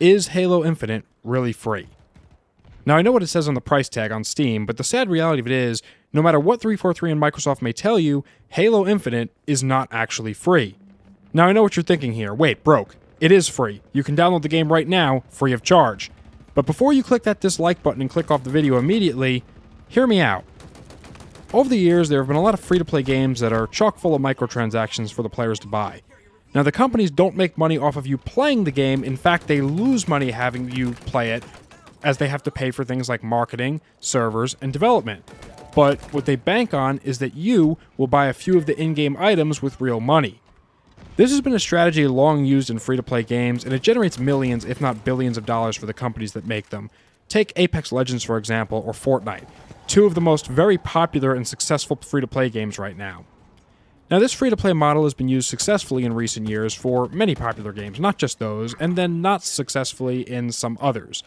Is Halo Infinite really free? Now, I know what it says on the price tag on Steam, but the sad reality of it is, no matter what 343 and Microsoft may tell you, Halo Infinite is not actually free. Now, I know what you're thinking here. Wait, broke. It is free. You can download the game right now, free of charge. But before you click that dislike button and click off the video immediately, hear me out. Over the years, there have been a lot of free-to-play games that are chock full of microtransactions for the players to buy. Now, the companies don't make money off of you playing the game. In fact, they lose money having you play it, as they have to pay for things like marketing, servers, and development. But what they bank on is that you will buy a few of the in-game items with real money. This has been a strategy long used in free-to-play games, and it generates millions, if not billions of dollars for the companies that make them. Take Apex Legends, for example, or Fortnite, two of the most very popular and successful free-to-play games right now. Now, this free-to-play model has been used successfully in recent years for many popular games, not just those, and then not successfully in some others.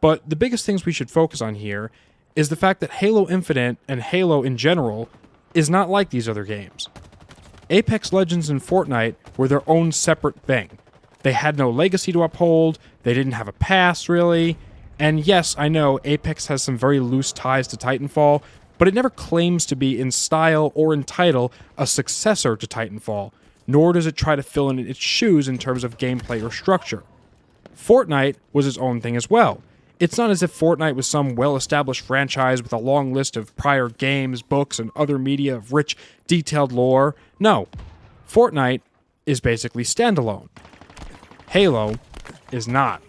But the biggest things we should focus on here is the fact that Halo Infinite and Halo in general is not like these other games. Apex Legends and Fortnite were their own separate thing. They had no legacy to uphold, they didn't have a past really, and yes, I know Apex has some very loose ties to Titanfall, but it never claims to be in style or in title a successor to Titanfall, nor does it try to fill in its shoes in terms of gameplay or structure. Fortnite was its own thing as well. It's not as if Fortnite was some well-established franchise with a long list of prior games, books, and other media of rich, detailed lore. No, Fortnite is basically standalone. Halo is not.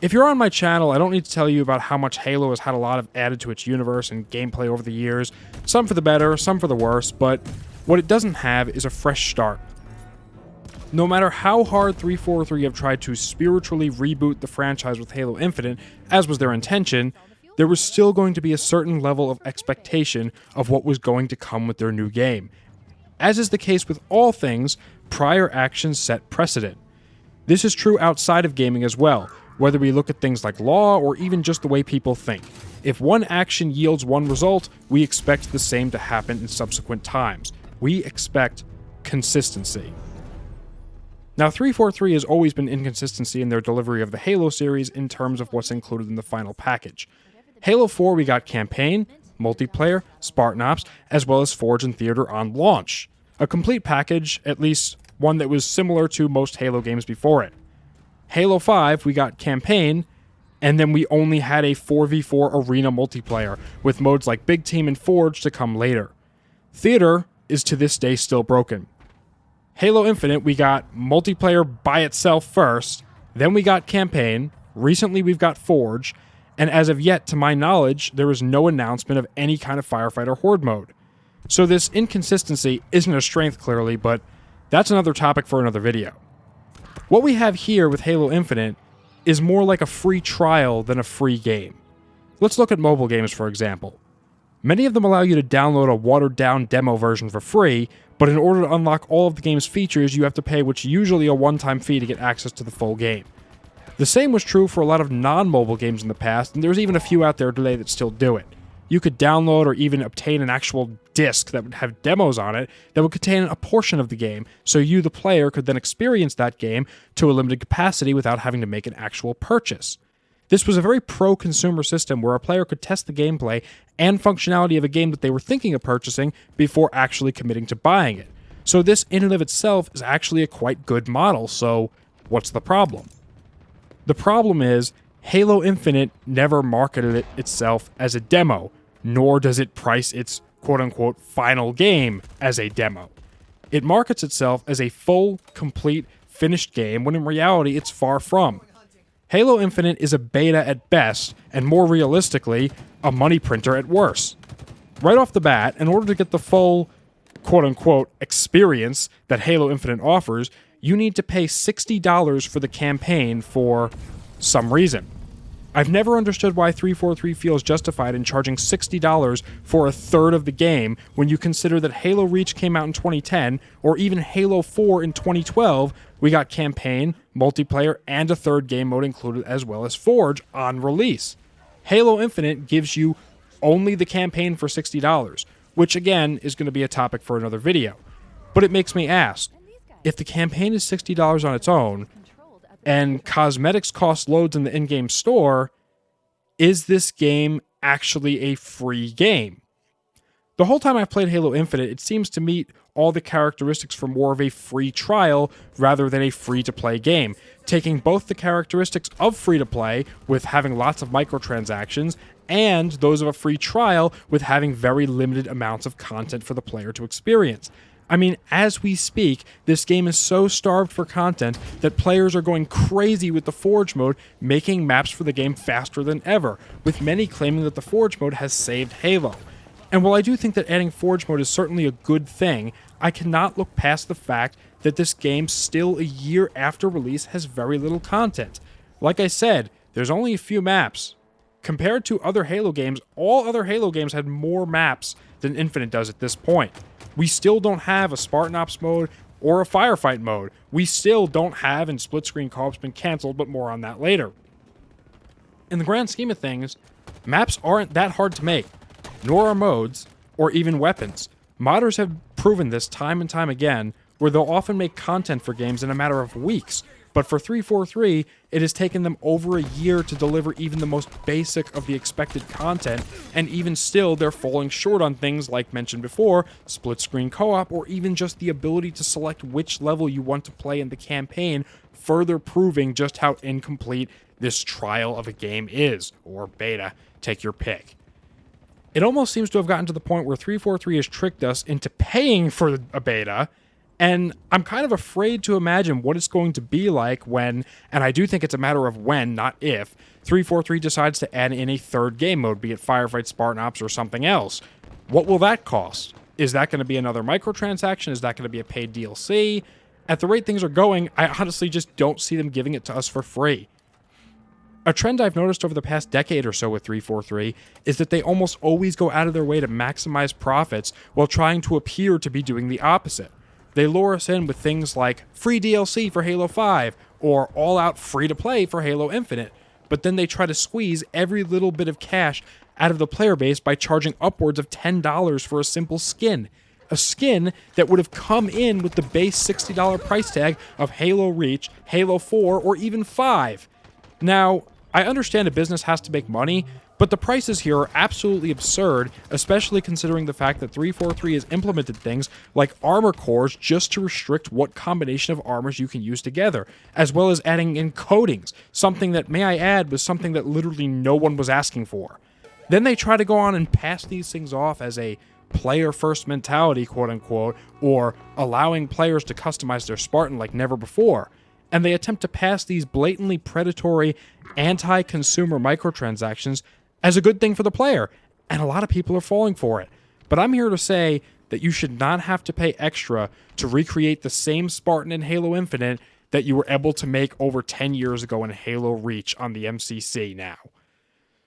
If you're on my channel, I don't need to tell you about how much Halo has had a lot of added to its universe and gameplay over the years, some for the better, some for the worse, but what it doesn't have is a fresh start. No matter how hard 343 have tried to spiritually reboot the franchise with Halo Infinite, as was their intention, there was still going to be a certain level of expectation of what was going to come with their new game. As is the case with all things, prior actions set precedent. This is true outside of gaming as well, whether we look at things like law or even just the way people think. If one action yields one result, we expect the same to happen in subsequent times. We expect consistency. Now, 343 has always been inconsistency in their delivery of the Halo series in terms of what's included in the final package. Halo 4, we got campaign, multiplayer, Spartan Ops, as well as Forge and Theater on launch. A complete package, at least one that was similar to most Halo games before it. Halo 5, we got campaign, and then we only had a 4v4 arena multiplayer, with modes like Big Team and Forge to come later. Theater is to this day still broken. Halo Infinite, we got multiplayer by itself first, then we got campaign, recently we've got Forge, and as of yet, to my knowledge, there is no announcement of any kind of firefighter horde mode. So this inconsistency isn't a strength clearly, but that's another topic for another video. What we have here with Halo Infinite is more like a free trial than a free game. Let's look at mobile games for example. Many of them allow you to download a watered-down demo version for free, but in order to unlock all of the game's features, you have to pay what's usually a one-time fee to get access to the full game. The same was true for a lot of non-mobile games in the past, and there's even a few out there today that still do it. You could download or even obtain an actual disc that would have demos on it that would contain a portion of the game, so you, the player, could then experience that game to a limited capacity without having to make an actual purchase. This was a very pro-consumer system where a player could test the gameplay and functionality of a game that they were thinking of purchasing before actually committing to buying it. So this in and of itself is actually a quite good model, so what's the problem? The problem is, Halo Infinite never marketed it itself as a demo, nor does it price its quote-unquote final game as a demo. It markets itself as a full, complete, finished game when in reality it's far from. Halo Infinite is a beta at best, and more realistically, a money printer at worst. Right off the bat, in order to get the full, quote-unquote, experience that Halo Infinite offers, you need to pay $60 for the campaign for some reason. I've never understood why 343 feels justified in charging $60 for a third of the game when you consider that Halo Reach came out in 2010, or even Halo 4 in 2012, we got campaign, multiplayer, and a third game mode included as well as Forge on release. Halo Infinite gives you only the campaign for $60, which again is going to be a topic for another video. But it makes me ask, if the campaign is $60 on its own, and cosmetics cost loads in the in-game store, is this game actually a free game? The whole time I've played Halo Infinite, it seems to meet all the characteristics for more of a free trial rather than a free-to-play game, taking both the characteristics of free-to-play, with having lots of microtransactions, and those of a free trial, with having very limited amounts of content for the player to experience. I mean, as we speak, this game is so starved for content that players are going crazy with the Forge mode, making maps for the game faster than ever, with many claiming that the Forge mode has saved Halo. And while I do think that adding Forge mode is certainly a good thing, I cannot look past the fact that this game, still a year after release, has very little content. Like I said, there's only a few maps. Compared to other Halo games, all other Halo games had more maps than Infinite does at this point. We still don't have a Spartan Ops mode or a Firefight mode. We still don't have, and split screen co-op's been cancelled, but more on that later. In the grand scheme of things, maps aren't that hard to make, nor are modes, or even weapons. Modders have proven this time and time again, where they'll often make content for games in a matter of weeks, but for 343, it has taken them over a year to deliver even the most basic of the expected content, and even still, they're falling short on things like mentioned before, split-screen co-op, or even just the ability to select which level you want to play in the campaign, further proving just how incomplete this trial of a game is, or beta, take your pick. It almost seems to have gotten to the point where 343 has tricked us into paying for a beta, and I'm kind of afraid to imagine what it's going to be like when, and I do think it's a matter of when, not if, 343 decides to add in a third game mode, be it Firefight, Spartan Ops, or something else. What will that cost? Is that going to be another microtransaction? Is that going to be a paid DLC? At the rate things are going, I honestly just don't see them giving it to us for free. A trend I've noticed over the past decade or so with 343 is that they almost always go out of their way to maximize profits while trying to appear to be doing the opposite. They lure us in with things like free DLC for Halo 5 or all-out free-to-play for Halo Infinite, but then they try to squeeze every little bit of cash out of the player base by charging upwards of $10 for a simple skin. A skin that would have come in with the base $60 price tag of Halo Reach, Halo 4, or even 5. Now, I understand a business has to make money, but the prices here are absolutely absurd, especially considering the fact that 343 has implemented things like armor cores just to restrict what combination of armors you can use together, as well as adding in coatings, something that, may I add, was something that literally no one was asking for. Then they try to go on and pass these things off as a player-first mentality, quote-unquote, or allowing players to customize their Spartan like never before. And they attempt to pass these blatantly predatory, anti-consumer microtransactions as a good thing for the player, and a lot of people are falling for it. But I'm here to say that you should not have to pay extra to recreate the same Spartan in Halo Infinite that you were able to make over 10 years ago in Halo Reach on the MCC now.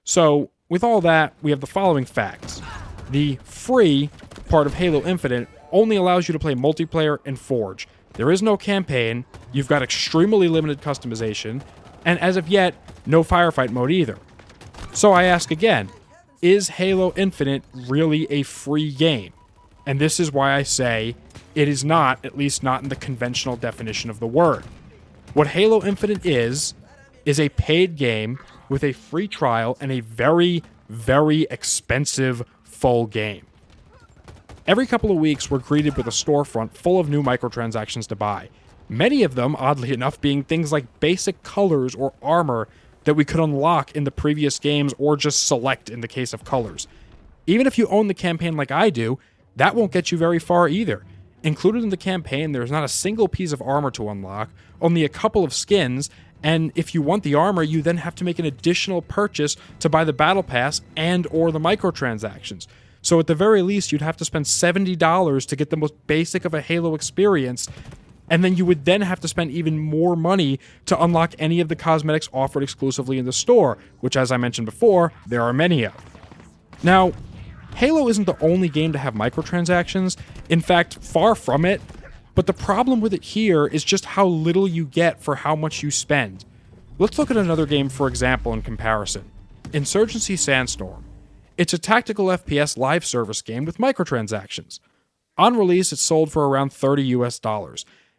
So, with all that, we have the following facts. The free part of Halo Infinite only allows you to play multiplayer and Forge. There is no campaign, you've got extremely limited customization, and as of yet, no Firefight mode either. So I ask again, is Halo Infinite really a free game? And this is why I say it is not, at least not in the conventional definition of the word. What Halo Infinite is a paid game with a free trial and a very, very expensive full game. Every couple of weeks, we're greeted with a storefront full of new microtransactions to buy. Many of them, oddly enough, being things like basic colors or armor that we could unlock in the previous games or just select in the case of colors. Even if you own the campaign like I do, that won't get you very far either. Included in the campaign, there's not a single piece of armor to unlock, only a couple of skins, and if you want the armor, you then have to make an additional purchase to buy the battle pass and or the microtransactions. So at the very least, you'd have to spend $70 to get the most basic of a Halo experience, and then you would then have to spend even more money to unlock any of the cosmetics offered exclusively in the store, which, as I mentioned before, there are many of. Now, Halo isn't the only game to have microtransactions. In fact, far from it. But the problem with it here is just how little you get for how much you spend. Let's look at another game, for example, in comparison. Insurgency Sandstorm. It's a tactical FPS live service game with microtransactions. On release, it sold for around $30 US,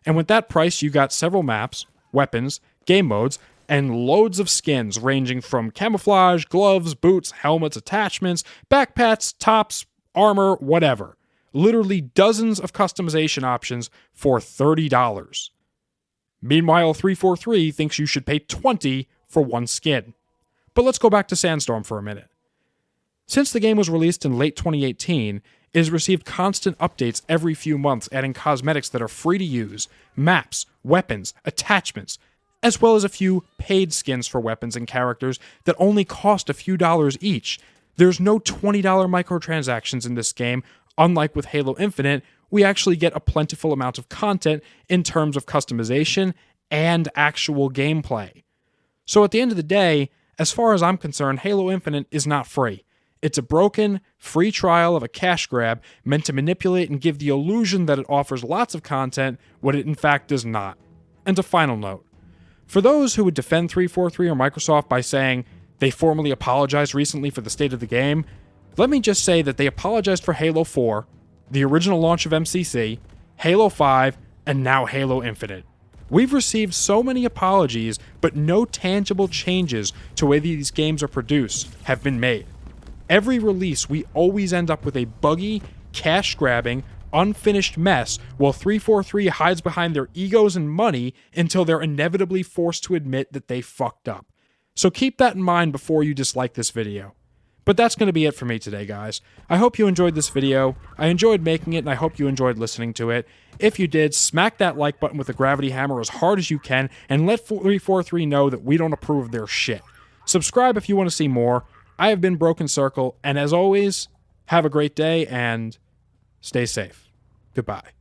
and with that price, you got several maps, weapons, game modes, and loads of skins ranging from camouflage, gloves, boots, helmets, attachments, backpacks, tops, armor, whatever. Literally dozens of customization options for $30. Meanwhile, 343 thinks you should pay $20 for one skin. But let's go back to Sandstorm for a minute. Since the game was released in late 2018, it has received constant updates every few months, adding cosmetics that are free to use, maps, weapons, attachments, as well as a few paid skins for weapons and characters that only cost a few dollars each. There's no $20 microtransactions in this game. Unlike with Halo Infinite, we actually get a plentiful amount of content in terms of customization and actual gameplay. So at the end of the day, as far as I'm concerned, Halo Infinite is not free. It's a broken, free trial of a cash grab meant to manipulate and give the illusion that it offers lots of content when it in fact does not. And a final note. For those who would defend 343 or Microsoft by saying they formally apologized recently for the state of the game, let me just say that they apologized for Halo 4, the original launch of MCC, Halo 5, and now Halo Infinite. We've received so many apologies, but no tangible changes to the way these games are produced have been made. Every release, we always end up with a buggy, cash-grabbing, unfinished mess, while 343 hides behind their egos and money until they're inevitably forced to admit that they fucked up. So keep that in mind before you dislike this video. But that's going to be it for me today, guys. I hope you enjoyed this video. I enjoyed making it, and I hope you enjoyed listening to it. If you did, smack that like button with a gravity hammer as hard as you can, and let 343 know that we don't approve of their shit. Subscribe if you want to see more. I have been Broken Circle, and as always, have a great day, and stay safe. Goodbye.